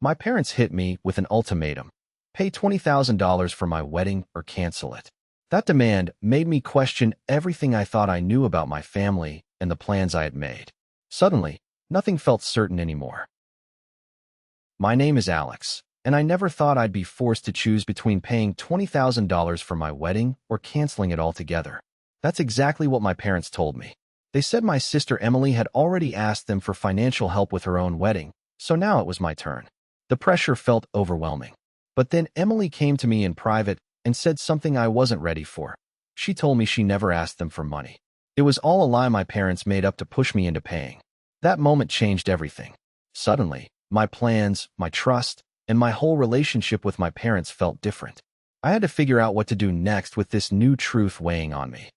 My parents hit me with an ultimatum. Pay $20,000 for my wedding or cancel it. That demand made me question everything I thought I knew about my family and the plans I had made. Suddenly, nothing felt certain anymore. My name is Alex, and I never thought I'd be forced to choose between paying $20,000 for my wedding or canceling it altogether. That's exactly what my parents told me. They said my sister Emily had already asked them for financial help with her own wedding, so now it was my turn. The pressure felt overwhelming. But then Emily came to me in private and said something I wasn't ready for. She told me she never asked them for money. It was all a lie my parents made up to push me into paying. That moment changed everything. Suddenly, my plans, my trust, and my whole relationship with my parents felt different. I had to figure out what to do next with this new truth weighing on me.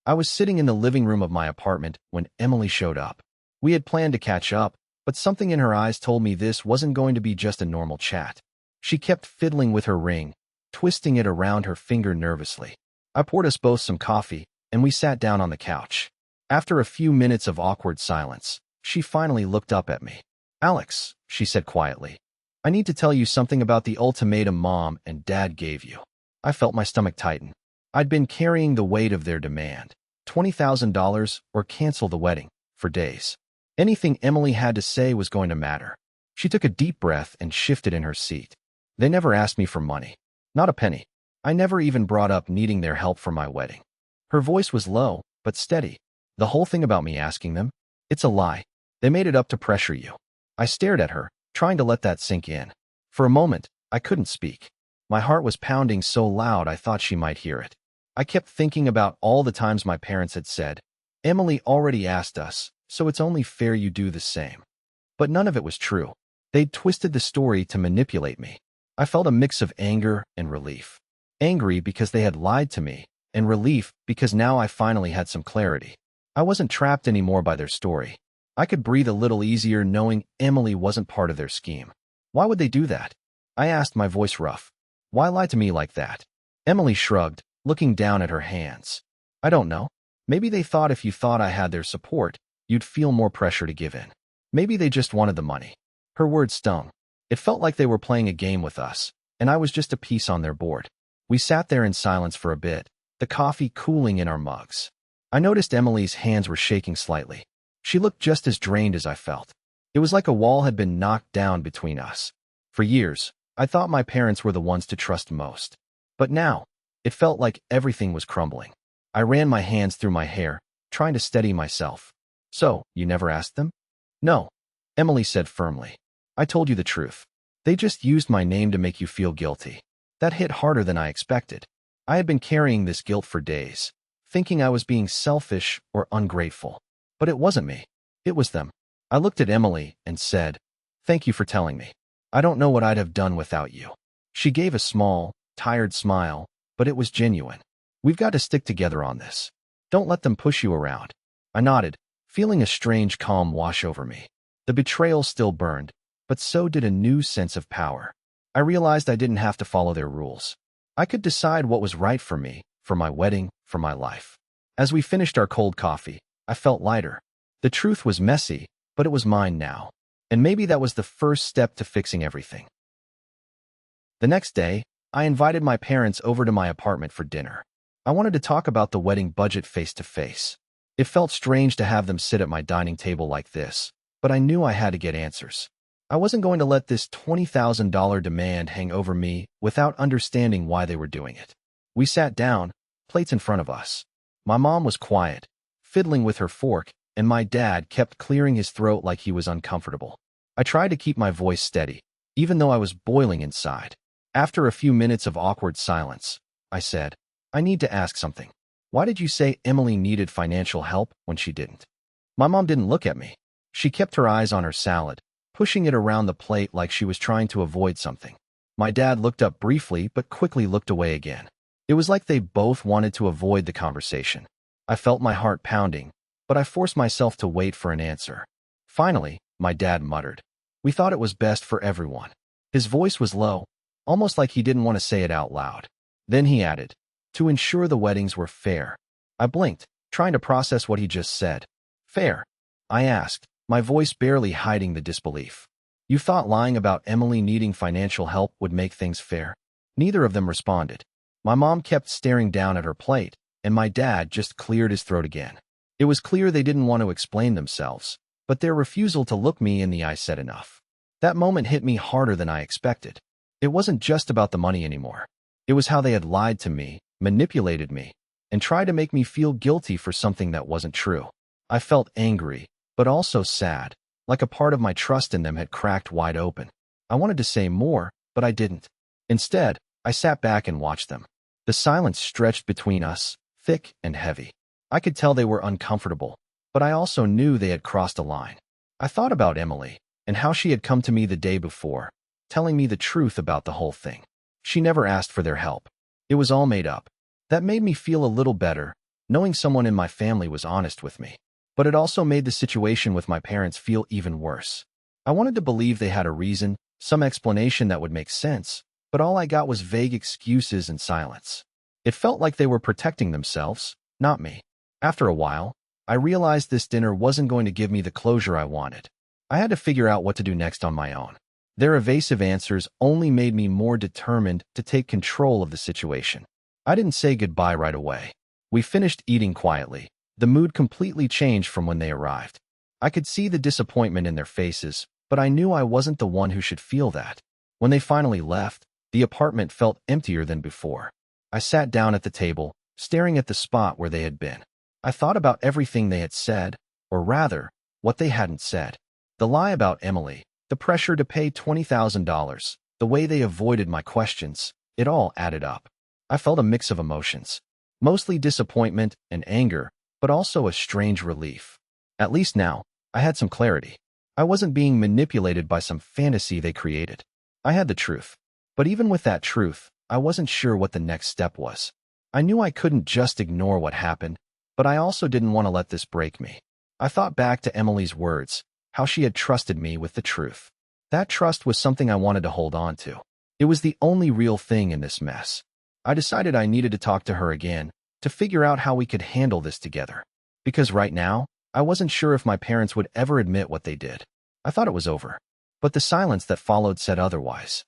I was sitting in the living room of my apartment when Emily showed up. We had planned to catch up, but something in her eyes told me this wasn't going to be just a normal chat. She kept fiddling with her ring, twisting it around her finger nervously. I poured us both some coffee, and we sat down on the couch. After a few minutes of awkward silence, she finally looked up at me. "Alex," she said quietly, "I need to tell you something about the ultimatum Mom and Dad gave you." I felt my stomach tighten. I'd been carrying the weight of their demand, $20,000 or cancel the wedding, for days. Anything Emily had to say was going to matter. She took a deep breath and shifted in her seat. They never asked me for money. Not a penny. I never even brought up needing their help for my wedding. Her voice was low, but steady. The whole thing about me asking them, it's a lie. They made it up to pressure you. I stared at her, trying to let that sink in. For a moment, I couldn't speak. My heart was pounding so loud I thought she might hear it. I kept thinking about all the times my parents had said, "Emily already asked us, so it's only fair you do the same." But none of it was true. They'd twisted the story to manipulate me. I felt a mix of anger and relief. Angry because they had lied to me, and relief because now I finally had some clarity. I wasn't trapped anymore by their story. I could breathe a little easier knowing Emily wasn't part of their scheme. Why would they do that? I asked, my voice rough. Why lie to me like that? Emily shrugged, looking down at her hands. I don't know. Maybe they thought if you thought I had their support, you'd feel more pressure to give in. Maybe they just wanted the money. Her words stung. It felt like they were playing a game with us, and I was just a piece on their board. We sat there in silence for a bit, the coffee cooling in our mugs. I noticed Emily's hands were shaking slightly. She looked just as drained as I felt. It was like a wall had been knocked down between us. For years, I thought my parents were the ones to trust most. But now, it felt like everything was crumbling. I ran my hands through my hair, trying to steady myself. "So, you never asked them?" "No," Emily said firmly. "I told you the truth. They just used my name to make you feel guilty." That hit harder than I expected. I had been carrying this guilt for days, thinking I was being selfish or ungrateful. But it wasn't me. It was them. I looked at Emily and said, "Thank you for telling me. I don't know what I'd have done without you." She gave a small, tired smile, but it was genuine. "We've got to stick together on this. Don't let them push you around." I nodded, feeling a strange calm wash over me. The betrayal still burned, but so did a new sense of power. I realized I didn't have to follow their rules. I could decide what was right for me, for my wedding, for my life. As we finished our cold coffee, I felt lighter. The truth was messy, but it was mine now. And maybe that was the first step to fixing everything. The next day, I invited my parents over to my apartment for dinner. I wanted to talk about the wedding budget face to face. It felt strange to have them sit at my dining table like this, but I knew I had to get answers. I wasn't going to let this $20,000 demand hang over me without understanding why they were doing it. We sat down, plates in front of us. My mom was quiet, fiddling with her fork, and my dad kept clearing his throat like he was uncomfortable. I tried to keep my voice steady, even though I was boiling inside. After a few minutes of awkward silence, I said, "I need to ask something. Why did you say Emily needed financial help when she didn't?" My mom didn't look at me. She kept her eyes on her salad, pushing it around the plate like she was trying to avoid something. My dad looked up briefly but quickly looked away again. It was like they both wanted to avoid the conversation. I felt my heart pounding, but I forced myself to wait for an answer. Finally, my dad muttered, "We thought it was best for everyone." His voice was low, almost like he didn't want to say it out loud. Then he added, "To ensure the weddings were fair." I blinked, trying to process what he just said. "Fair?" I asked, my voice barely hiding the disbelief. You thought lying about Emily needing financial help would make things fair? Neither of them responded. My mom kept staring down at her plate, and my dad just cleared his throat again. It was clear they didn't want to explain themselves, but their refusal to look me in the eye said enough. That moment hit me harder than I expected. It wasn't just about the money anymore. It was how they had lied to me, manipulated me, and tried to make me feel guilty for something that wasn't true. I felt angry, but also sad, like a part of my trust in them had cracked wide open. I wanted to say more, but I didn't. Instead, I sat back and watched them. The silence stretched between us, thick and heavy. I could tell they were uncomfortable, but I also knew they had crossed a line. I thought about Emily, and how she had come to me the day before, telling me the truth about the whole thing. She never asked for their help. It was all made up. That made me feel a little better, knowing someone in my family was honest with me. But it also made the situation with my parents feel even worse. I wanted to believe they had a reason, some explanation that would make sense, but all I got was vague excuses and silence. It felt like they were protecting themselves, not me. After a while, I realized this dinner wasn't going to give me the closure I wanted. I had to figure out what to do next on my own. Their evasive answers only made me more determined to take control of the situation. I didn't say goodbye right away. We finished eating quietly. The mood completely changed from when they arrived. I could see the disappointment in their faces, but I knew I wasn't the one who should feel that. When they finally left, the apartment felt emptier than before. I sat down at the table, staring at the spot where they had been. I thought about everything they had said, or rather, what they hadn't said. The lie about Emily, the pressure to pay $20,000, the way they avoided my questions, it all added up. I felt a mix of emotions. Mostly disappointment and anger, but also a strange relief. At least now, I had some clarity. I wasn't being manipulated by some fantasy they created. I had the truth. But even with that truth, I wasn't sure what the next step was. I knew I couldn't just ignore what happened, but I also didn't want to let this break me. I thought back to Emily's words, how she had trusted me with the truth. That trust was something I wanted to hold on to. It was the only real thing in this mess. I decided I needed to talk to her again, to figure out how we could handle this together. Because right now, I wasn't sure if my parents would ever admit what they did. I thought it was over. But the silence that followed said otherwise.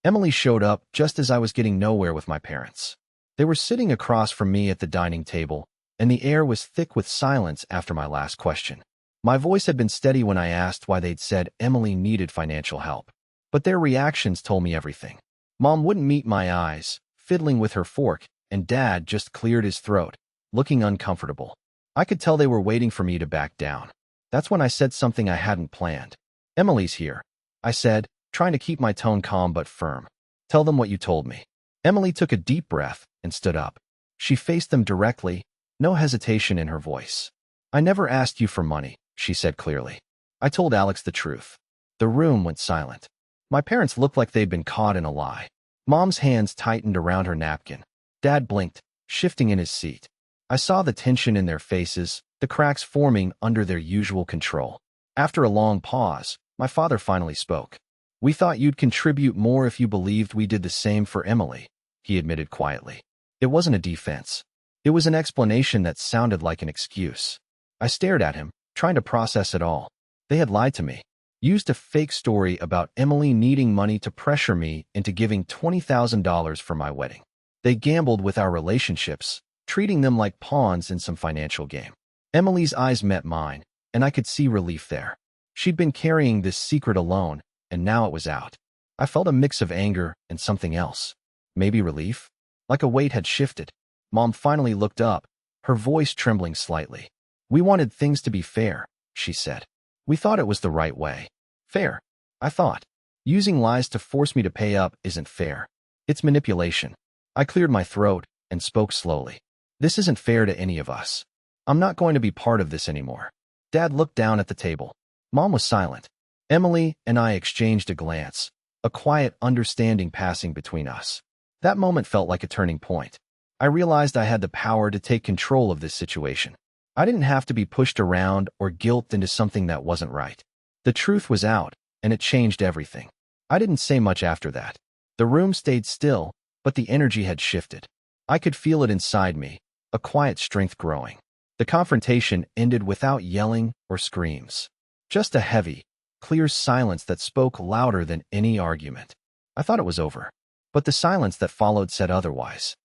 Emily showed up just as I was getting nowhere with my parents. They were sitting across from me at the dining table, and the air was thick with silence after my last question. My voice had been steady when I asked why they'd said Emily needed financial help. But their reactions told me everything. Mom wouldn't meet my eyes, fiddling with her fork, and Dad just cleared his throat, looking uncomfortable. I could tell they were waiting for me to back down. That's when I said something I hadn't planned. Emily's here, I said, trying to keep my tone calm but firm. Tell them what you told me. Emily took a deep breath and stood up. She faced them directly, no hesitation in her voice. I never asked you for money, she said clearly. I told Alex the truth. The room went silent. My parents looked like they'd been caught in a lie. Mom's hands tightened around her napkin. Dad blinked, shifting in his seat. I saw the tension in their faces, the cracks forming under their usual control. After a long pause, my father finally spoke. We thought you'd contribute more if you believed we did the same for Emily, he admitted quietly. It wasn't a defense. It was an explanation that sounded like an excuse. I stared at him, trying to process it all. They had lied to me, used a fake story about Emily needing money to pressure me into giving $20,000 for my wedding. They gambled with our relationships, treating them like pawns in some financial game. Emily's eyes met mine, and I could see relief there. She'd been carrying this secret alone, and now it was out. I felt a mix of anger and something else. Maybe relief? Like a weight had shifted. Mom finally looked up, her voice trembling slightly. We wanted things to be fair, she said. We thought it was the right way. Fair, I thought. Using lies to force me to pay up isn't fair. It's manipulation. I cleared my throat and spoke slowly. This isn't fair to any of us. I'm not going to be part of this anymore. Dad looked down at the table. Mom was silent. Emily and I exchanged a glance, a quiet understanding passing between us. That moment felt like a turning point. I realized I had the power to take control of this situation. I didn't have to be pushed around or guilt into something that wasn't right. The truth was out, and it changed everything. I didn't say much after that. The room stayed still, but the energy had shifted. I could feel it inside me, a quiet strength growing. The confrontation ended without yelling or screams. Just a heavy, clear silence that spoke louder than any argument. I thought it was over, but the silence that followed said otherwise.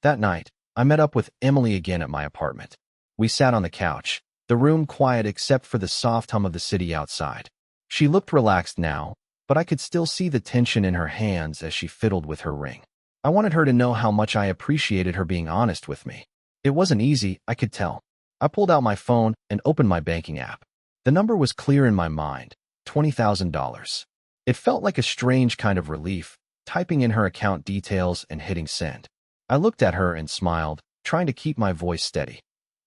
That night, I met up with Emily again at my apartment. We sat on the couch, the room quiet except for the soft hum of the city outside. She looked relaxed now, but I could still see the tension in her hands as she fiddled with her ring. I wanted her to know how much I appreciated her being honest with me. It wasn't easy, I could tell. I pulled out my phone and opened my banking app. The number was clear in my mind, $20,000. It felt like a strange kind of relief, typing in her account details and hitting send. I looked at her and smiled, trying to keep my voice steady.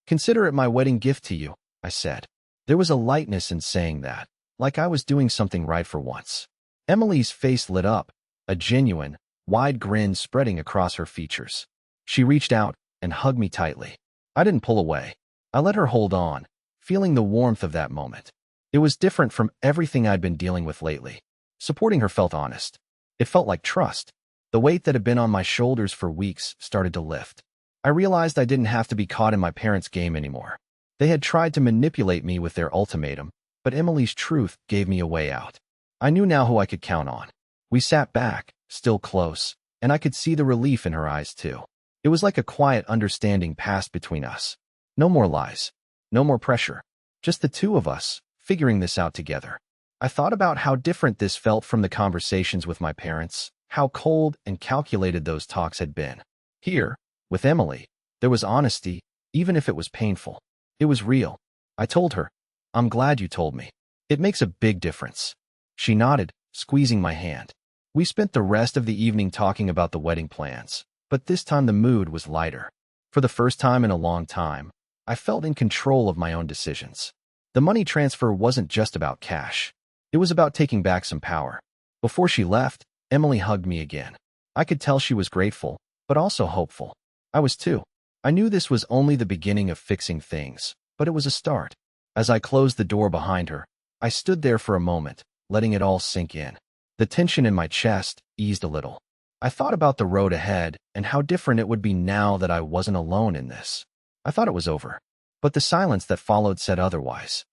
"Consider it my wedding gift to you," I said. There was a lightness in saying that, like I was doing something right for once. Emily's face lit up, a genuine, wide grin spreading across her features. She reached out and hugged me tightly. I didn't pull away. I let her hold on, feeling the warmth of that moment. It was different from everything I'd been dealing with lately. Supporting her felt honest. It felt like trust. The weight that had been on my shoulders for weeks started to lift. I realized I didn't have to be caught in my parents' game anymore. They had tried to manipulate me with their ultimatum, but Emily's truth gave me a way out. I knew now who I could count on. We sat back, still close, and I could see the relief in her eyes too. It was like a quiet understanding passed between us. No more lies. No more pressure. Just the two of us, figuring this out together. I thought about how different this felt from the conversations with my parents, how cold and calculated those talks had been. Here, with Emily, there was honesty, even if it was painful. It was real. I told her, "I'm glad you told me. It makes a big difference." She nodded, squeezing my hand. We spent the rest of the evening talking about the wedding plans, but this time the mood was lighter. For the first time in a long time, I felt in control of my own decisions. The money transfer wasn't just about cash. It was about taking back some power. Before she left, Emily hugged me again. I could tell she was grateful, but also hopeful. I was too. I knew this was only the beginning of fixing things, but it was a start. As I closed the door behind her, I stood there for a moment, letting it all sink in. The tension in my chest eased a little. I thought about the road ahead and how different it would be now that I wasn't alone in this. I thought it was over, but the silence that followed said otherwise.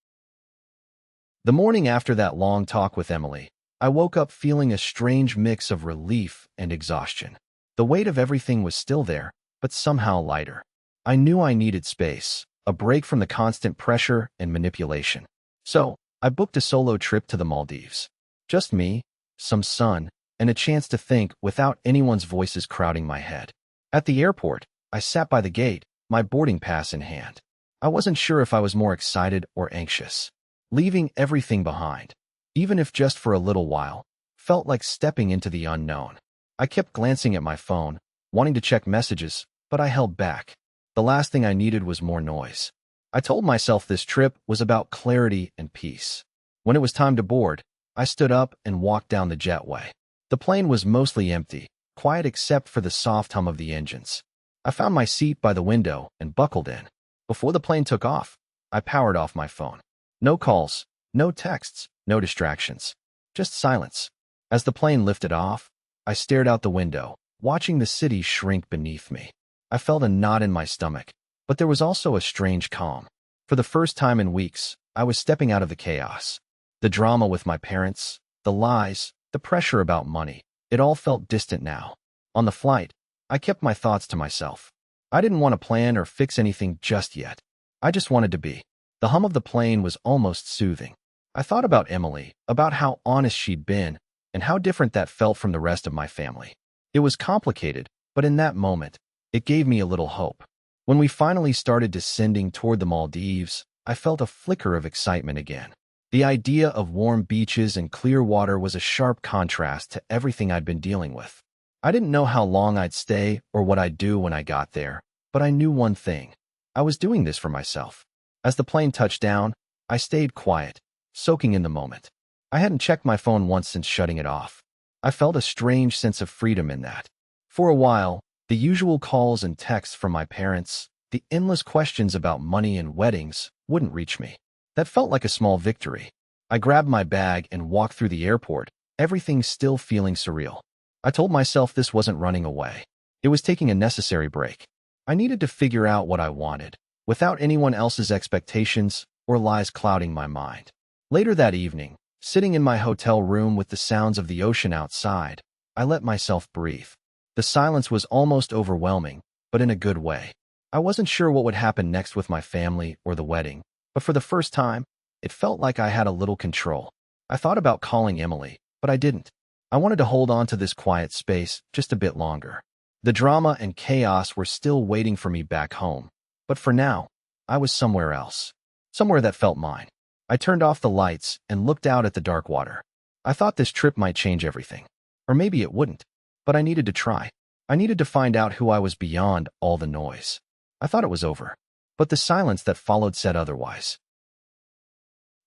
The morning after that long talk with Emily, I woke up feeling a strange mix of relief and exhaustion. The weight of everything was still there, but somehow lighter. I knew I needed space, a break from the constant pressure and manipulation. So, I booked a solo trip to the Maldives. Just me, some sun, and a chance to think without anyone's voices crowding my head. At the airport, I sat by the gate, my boarding pass in hand. I wasn't sure if I was more excited or anxious. Leaving everything behind, even if just for a little while, felt like stepping into the unknown. I kept glancing at my phone, wanting to check messages, but I held back. The last thing I needed was more noise. I told myself this trip was about clarity and peace. When it was time to board, I stood up and walked down the jetway. The plane was mostly empty, quiet except for the soft hum of the engines. I found my seat by the window and buckled in. Before the plane took off, I powered off my phone. No calls, no texts, no distractions. Just silence. As the plane lifted off, I stared out the window, watching the city shrink beneath me. I felt a knot in my stomach, but there was also a strange calm. For the first time in weeks, I was stepping out of the chaos. The drama with my parents, the lies, the pressure about money, it all felt distant now. On the flight, I kept my thoughts to myself. I didn't want to plan or fix anything just yet. I just wanted to be. The hum of the plane was almost soothing. I thought about Emily, about how honest she'd been, and how different that felt from the rest of my family. It was complicated, but in that moment, it gave me a little hope. When we finally started descending toward the Maldives, I felt a flicker of excitement again. The idea of warm beaches and clear water was a sharp contrast to everything I'd been dealing with. I didn't know how long I'd stay or what I'd do when I got there, but I knew one thing. I was doing this for myself. As the plane touched down, I stayed quiet, soaking in the moment. I hadn't checked my phone once since shutting it off. I felt a strange sense of freedom in that. For a while, the usual calls and texts from my parents, the endless questions about money and weddings, wouldn't reach me. That felt like a small victory. I grabbed my bag and walked through the airport, everything still feeling surreal. I told myself this wasn't running away. It was taking a necessary break. I needed to figure out what I wanted, without anyone else's expectations or lies clouding my mind. Later that evening, sitting in my hotel room with the sounds of the ocean outside, I let myself breathe. The silence was almost overwhelming, but in a good way. I wasn't sure what would happen next with my family or the wedding, but for the first time, it felt like I had a little control. I thought about calling Emily, but I didn't. I wanted to hold on to this quiet space just a bit longer. The drama and chaos were still waiting for me back home, but for now, I was somewhere else. Somewhere that felt mine. I turned off the lights and looked out at the dark water. I thought this trip might change everything. Or maybe it wouldn't, but I needed to try. I needed to find out who I was beyond all the noise. I thought it was over, but the silence that followed said otherwise.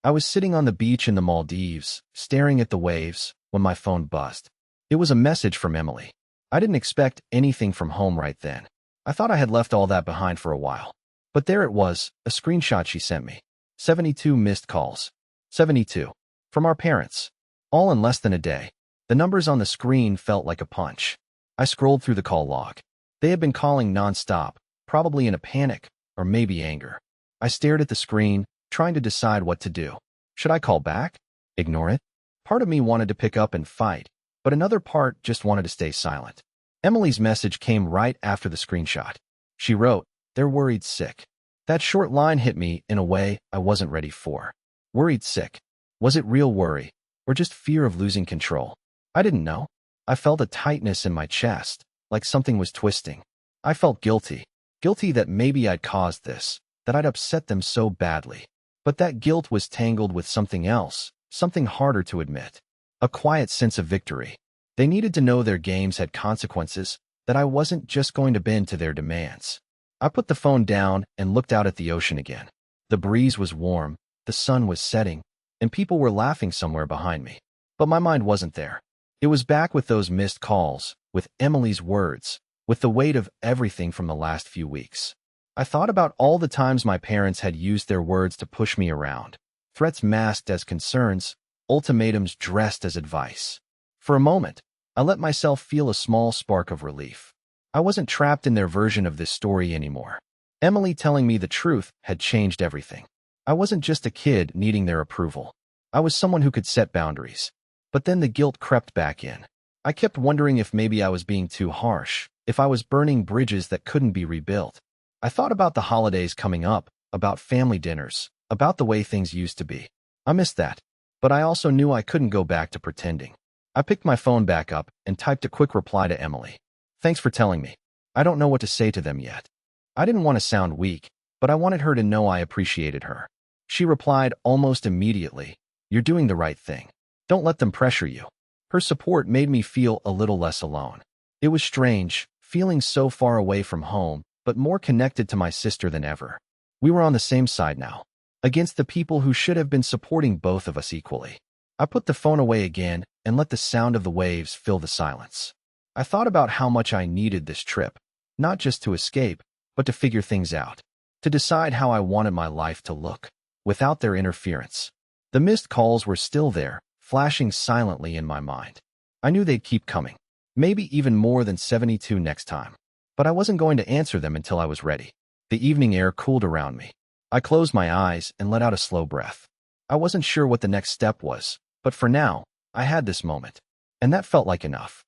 I was sitting on the beach in the Maldives, staring at the waves, when my phone buzzed. It was a message from Emily. I didn't expect anything from home right then. I thought I had left all that behind for a while. But there it was, a screenshot she sent me. 72 missed calls. 72. From our parents. All in less than a day. The numbers on the screen felt like a punch. I scrolled through the call log. They had been calling nonstop, probably in a panic, or maybe anger. I stared at the screen, trying to decide what to do. Should I call back? Ignore it? Part of me wanted to pick up and fight, but another part just wanted to stay silent. Emily's message came right after the screenshot. She wrote, "They're worried sick." That short line hit me in a way I wasn't ready for. Worried sick. Was it real worry, or just fear of losing control? I didn't know. I felt a tightness in my chest, like something was twisting. I felt guilty. Guilty that maybe I'd caused this, that I'd upset them so badly. But that guilt was tangled with something else, something harder to admit. A quiet sense of victory. They needed to know their games had consequences, that I wasn't just going to bend to their demands. I put the phone down and looked out at the ocean again. The breeze was warm, the sun was setting, and people were laughing somewhere behind me. But my mind wasn't there. It was back with those missed calls, with Emily's words, with the weight of everything from the last few weeks. I thought about all the times my parents had used their words to push me around. Threats masked as concerns, ultimatums dressed as advice. For a moment, I let myself feel a small spark of relief. I wasn't trapped in their version of this story anymore. Emily telling me the truth had changed everything. I wasn't just a kid needing their approval. I was someone who could set boundaries. But then the guilt crept back in. I kept wondering if maybe I was being too harsh, if I was burning bridges that couldn't be rebuilt. I thought about the holidays coming up, about family dinners, about the way things used to be. I missed that, but I also knew I couldn't go back to pretending. I picked my phone back up and typed a quick reply to Emily. "Thanks for telling me. I don't know what to say to them yet." I didn't want to sound weak, but I wanted her to know I appreciated her. She replied almost immediately, "You're doing the right thing. Don't let them pressure you." Her support made me feel a little less alone. It was strange, feeling so far away from home, but more connected to my sister than ever. We were on the same side now, against the people who should have been supporting both of us equally. I put the phone away again and let the sound of the waves fill the silence. I thought about how much I needed this trip, not just to escape, but to figure things out, to decide how I wanted my life to look, without their interference. The missed calls were still there, flashing silently in my mind. I knew they'd keep coming, maybe even more than 72 next time. But I wasn't going to answer them until I was ready. The evening air cooled around me. I closed my eyes and let out a slow breath. I wasn't sure what the next step was, but for now, I had this moment, and that felt like enough.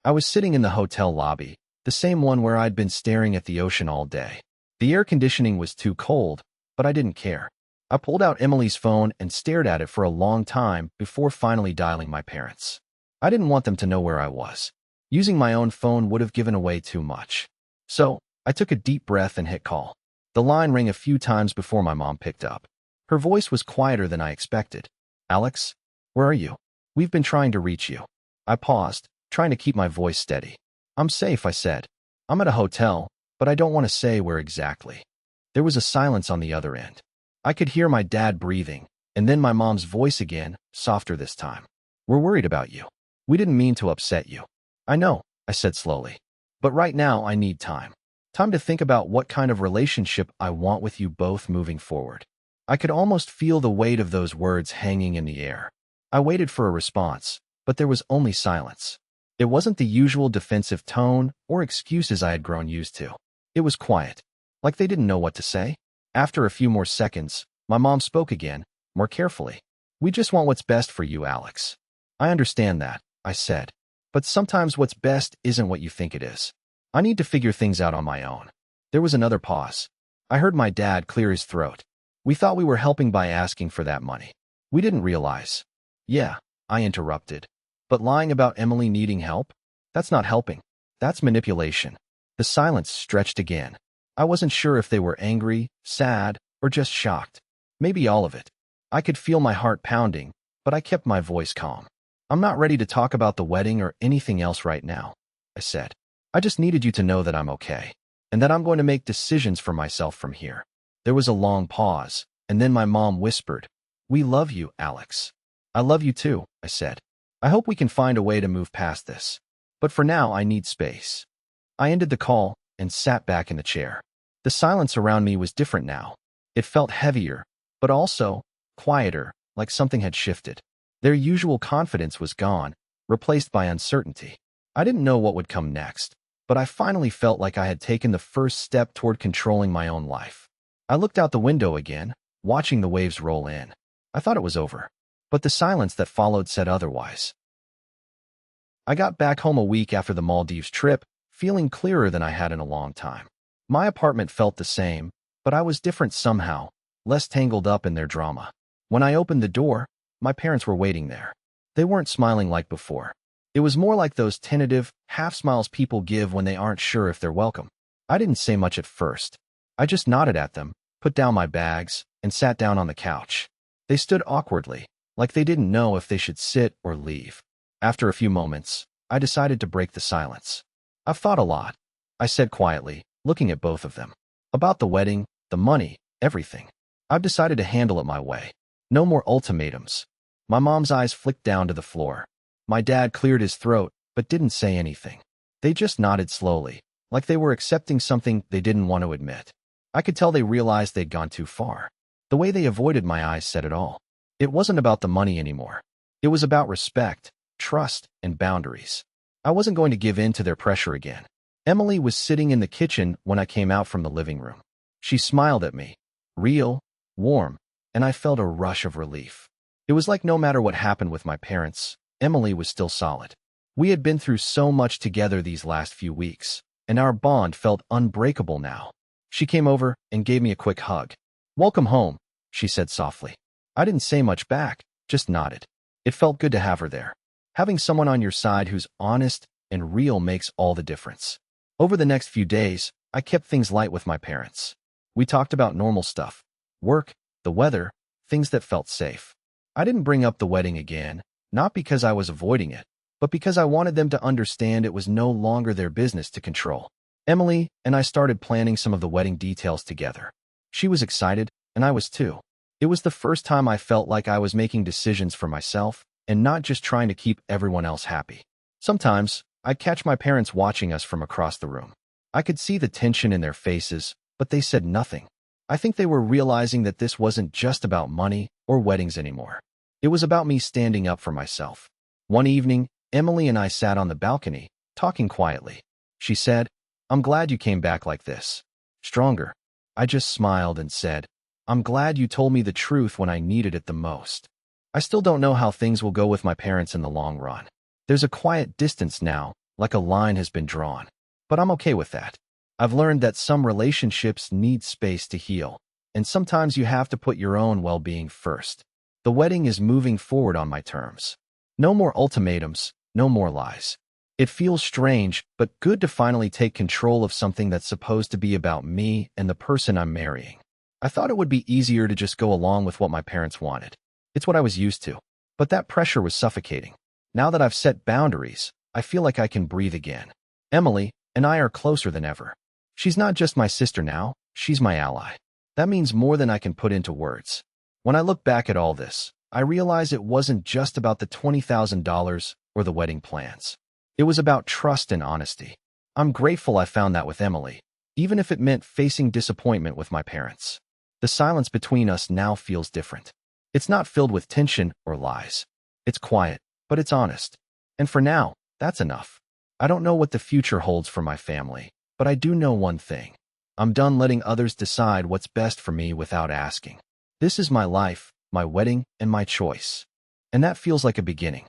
I was sitting in the hotel lobby, the same one where I'd been staring at the ocean all day. The air conditioning was too cold, but I didn't care. I pulled out Emily's phone and stared at it for a long time before finally dialing my parents. I didn't want them to know where I was. Using my own phone would have given away too much. So, I took a deep breath and hit call. The line rang a few times before my mom picked up. Her voice was quieter than I expected. "Alex, where are you? We've been trying to reach you." I paused, trying to keep my voice steady. "I'm safe," I said. "I'm at a hotel, but I don't want to say where exactly." There was a silence on the other end. I could hear my dad breathing, and then my mom's voice again, softer this time. "We're worried about you. We didn't mean to upset you." "I know," I said slowly. "But right now I need time. Time to think about what kind of relationship I want with you both moving forward." I could almost feel the weight of those words hanging in the air. I waited for a response, but there was only silence. It wasn't the usual defensive tone or excuses I had grown used to. It was quiet, like they didn't know what to say. After a few more seconds, my mom spoke again, more carefully. We just want what's best for you, Alex. I understand that, I said. But sometimes what's best isn't what you think it is. I need to figure things out on my own. There was another pause. I heard my dad clear his throat. We thought we were helping by asking for that money. We didn't realize. Yeah, I interrupted. But lying about Emily needing help? That's not helping. That's manipulation. The silence stretched again. I wasn't sure if they were angry, sad, or just shocked. Maybe all of it. I could feel my heart pounding, but I kept my voice calm. I'm not ready to talk about the wedding or anything else right now, I said. I just needed you to know that I'm okay, and that I'm going to make decisions for myself from here. There was a long pause, and then my mom whispered, "We love you, Alex." "I love you too," I said. "I hope we can find a way to move past this. But for now, I need space." I ended the call and sat back in the chair. The silence around me was different now. It felt heavier, but also quieter, like something had shifted. Their usual confidence was gone, replaced by uncertainty. I didn't know what would come next, but I finally felt like I had taken the first step toward controlling my own life. I looked out the window again, watching the waves roll in. I thought it was over, but the silence that followed said otherwise. I got back home a week after the Maldives trip, feeling clearer than I had in a long time. My apartment felt the same, but I was different somehow, less tangled up in their drama. When I opened the door, my parents were waiting there. They weren't smiling like before. It was more like those tentative, half-smiles people give when they aren't sure if they're welcome. I didn't say much at first. I just nodded at them, put down my bags, and sat down on the couch. They stood awkwardly, like they didn't know if they should sit or leave. After a few moments, I decided to break the silence. "I've thought a lot," I said quietly, looking at both of them. "About the wedding, the money, everything. I've decided to handle it my way. No more ultimatums." My mom's eyes flicked down to the floor. My dad cleared his throat, but didn't say anything. They just nodded slowly, like they were accepting something they didn't want to admit. I could tell they realized they'd gone too far. The way they avoided my eyes said it all. It wasn't about the money anymore. It was about respect, trust, and boundaries. I wasn't going to give in to their pressure again. Emily was sitting in the kitchen when I came out from the living room. She smiled at me, real, warm, and I felt a rush of relief. It was like no matter what happened with my parents, Emily was still solid. We had been through so much together these last few weeks, and our bond felt unbreakable now. She came over and gave me a quick hug. "Welcome home," she said softly. I didn't say much back, just nodded. It felt good to have her there. Having someone on your side who's honest and real makes all the difference. Over the next few days, I kept things light with my parents. We talked about normal stuff, work, the weather, things that felt safe. I didn't bring up the wedding again, not because I was avoiding it, but because I wanted them to understand it was no longer their business to control. Emily and I started planning some of the wedding details together. She was excited, and I was too. It was the first time I felt like I was making decisions for myself and not just trying to keep everyone else happy. Sometimes, I'd catch my parents watching us from across the room. I could see the tension in their faces, but they said nothing. I think they were realizing that this wasn't just about money or weddings anymore. It was about me standing up for myself. One evening, Emily and I sat on the balcony, talking quietly. She said, "I'm glad you came back like this. Stronger." I just smiled and said, "I'm glad you told me the truth when I needed it the most." I still don't know how things will go with my parents in the long run. There's a quiet distance now, like a line has been drawn. But I'm okay with that. I've learned that some relationships need space to heal, and sometimes you have to put your own well-being first. The wedding is moving forward on my terms. No more ultimatums, no more lies. It feels strange, but good to finally take control of something that's supposed to be about me and the person I'm marrying. I thought it would be easier to just go along with what my parents wanted. It's what I was used to. But that pressure was suffocating. Now that I've set boundaries, I feel like I can breathe again. Emily and I are closer than ever. She's not just my sister now, she's my ally. That means more than I can put into words. When I look back at all this, I realize it wasn't just about the $20,000 or the wedding plans. It was about trust and honesty. I'm grateful I found that with Emily, even if it meant facing disappointment with my parents. The silence between us now feels different. It's not filled with tension or lies. It's quiet, but it's honest. And for now, that's enough. I don't know what the future holds for my family, but I do know one thing. I'm done letting others decide what's best for me without asking. This is my life, my wedding, and my choice. And that feels like a beginning.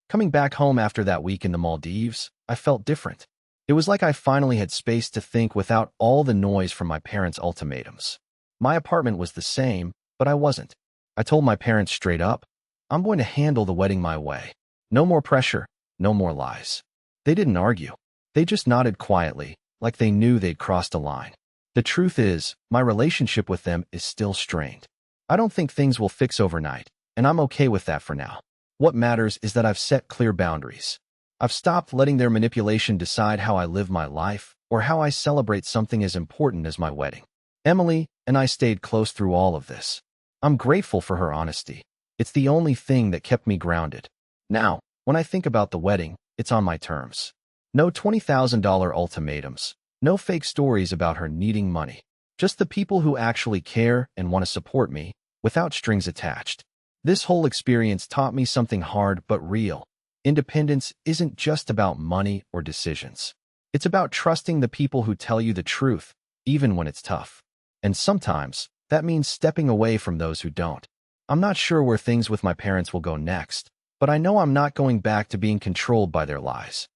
Coming back home after that week in the Maldives, I felt different. It was like I finally had space to think without all the noise from my parents' ultimatums. My apartment was the same, but I wasn't. I told my parents straight up, I'm going to handle the wedding my way. No more pressure, no more lies. They didn't argue. They just nodded quietly, like they knew they'd crossed a line. The truth is, my relationship with them is still strained. I don't think things will fix overnight, and I'm okay with that for now. What matters is that I've set clear boundaries. I've stopped letting their manipulation decide how I live my life or how I celebrate something as important as my wedding. Emily and I stayed close through all of this. I'm grateful for her honesty. It's the only thing that kept me grounded. Now, when I think about the wedding, it's on my terms. No $20,000 ultimatums. No fake stories about her needing money. Just the people who actually care and want to support me, without strings attached. This whole experience taught me something hard but real. Independence isn't just about money or decisions. It's about trusting the people who tell you the truth, even when it's tough. And sometimes, that means stepping away from those who don't. I'm not sure where things with my parents will go next, but I know I'm not going back to being controlled by their lies.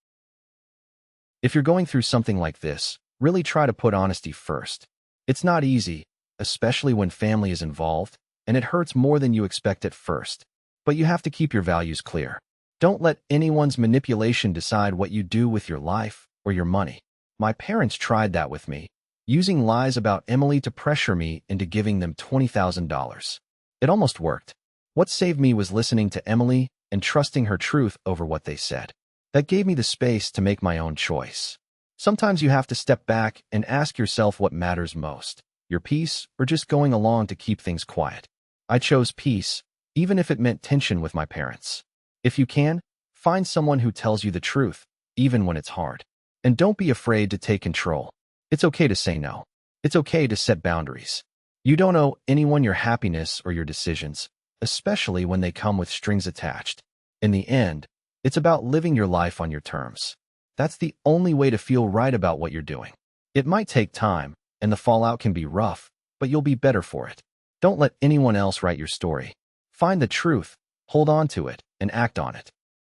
If you're going through something like this, really try to put honesty first. It's not easy, especially when family is involved, and it hurts more than you expect at first. But you have to keep your values clear. Don't let anyone's manipulation decide what you do with your life or your money. My parents tried that with me, using lies about Emily to pressure me into giving them $20,000. It almost worked. What saved me was listening to Emily and trusting her truth over what they said. That gave me the space to make my own choice. Sometimes you have to step back and ask yourself what matters most, your peace or just going along to keep things quiet. I chose peace, even if it meant tension with my parents. If you can, find someone who tells you the truth, even when it's hard. And don't be afraid to take control. It's okay to say no. It's okay to set boundaries. You don't owe anyone your happiness or your decisions, especially when they come with strings attached. In the end, it's about living your life on your terms. That's the only way to feel right about what you're doing. It might take time, and the fallout can be rough, but you'll be better for it. Don't let anyone else write your story. Find the truth, hold on to it, and act on it.